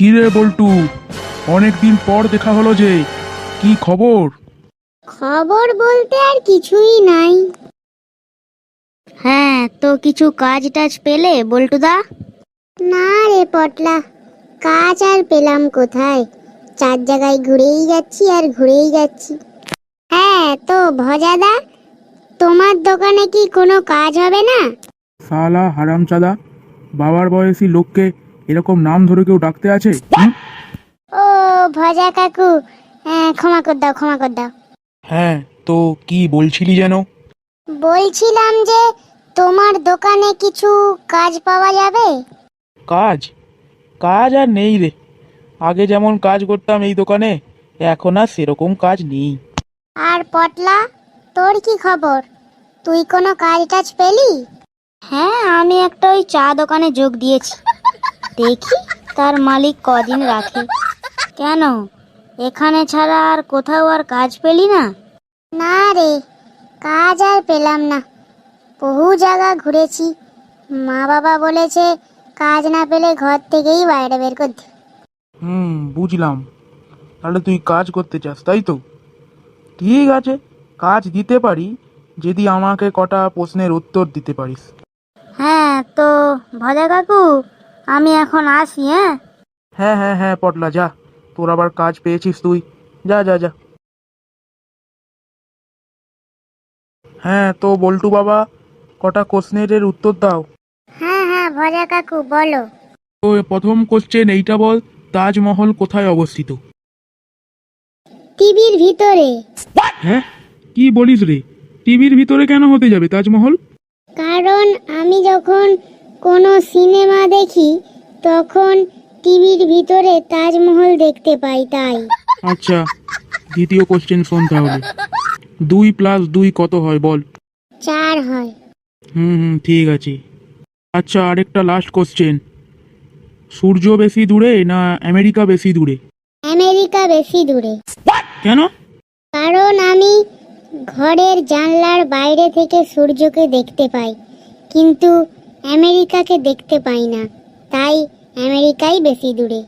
কি রে বল্টু, অনেকদিন পর দেখা হলো যে, কি খবর? খবর বলতে আর কিছুই নাই। হ্যাঁ, তো কিছু কাজ টাজ পেলে বল্টুদা? না রে পটলা, কাজ আর পেলাম কোথায়? 4 জায়গায় ঘুরেই যাচ্ছি আর ঘুরেই যাচ্ছি। হ্যাঁ, তো ভজাদা, তোমার দোকানে কি কোনো কাজ হবে না? শালা হারামজাদা, বাবার বয়সী লোককে এরকম নাম ধরে কেউ ডাকতে আছে? ও ভজা কাকু, হ্যাঁ ক্ষমা কর দাও, ক্ষমা কর দাও। হ্যাঁ, তো কি বলছিলি যেন? বলছিলাম যে তোমার দোকানে কিছু কাজ পাওয়া যাবে? কাজ? কাজ আর নেই রে। আগে যেমন কাজ করতাম এই দোকানে, এখন আর সেরকম কাজ নেই। আর পটলা, তোর কি খবর? তুই কোনো কাজ টাজ পেলি? হ্যাঁ, আমি একটা ওই চা দোকানে যোগ দিয়েছি। দেখি তার মালিক কদিন রাখে। কেন, এখানে ছাড়া আর কোথাও আর কাজ পেলি না? না রে, কাজ আর পেলাম না। বহু জায়গা ঘুরেছি, মা বাবা বলেছে কাজ না পেলে ঘর থেকেই বাইরে বের করে দিবে। বুঝলাম। তাহলে তুই কাজ করতে চাস, তাই তো? ঠিক আছে, কাজ দিতে পারি যদি আমাকে কটা প্রশ্নের উত্তর দিতে পারিস। হ্যাঁ, তো ভজা কাকু, আমি এখন আসি। হ্যাঁ হ্যাঁ হ্যাঁ হ্যাঁ পটলা, যা। তোর আবার কাজ পেয়েছিস তুই, যা যা যা। হ্যাঁ, তো বল্টু বাবা, কটা কোশ্চেনের উত্তর দাও। হ্যাঁ হ্যাঁ ভজা কাকু বলো। তো প্রথম কোশ্চেন এইটা বল, তাজমহল কোথায় অবস্থিত? টিভির ভিতরে। হ্যাঁ, কি বলিস রে? টিভির ভিতরে কেন হতে যাবে তাজমহল? কারণ আমি যখন কোনো সিনেমা দেখি তখন টিভির ভিতরে তাজমহল দেখতে পাই, তাই। আচ্ছা, দ্বিতীয় কোশ্চেন শোন তাহলে। 2+2 কত হয় বল? 4 হয়। ঠিক আছে। আচ্ছা, আরেকটা লাস্ট কোশ্চেন। সূর্য বেশি দূরে না আমেরিকা বেশি দূরে? আমেরিকা বেশি দূরে। কেন? কারণ আমি ঘরের জানলার বাইরে থেকে সূর্যকে দেখতে পাই, কিন্তু আমেরিকাকে দেখতে পাই না, তাই আমেরিকাই বেশি দূরে।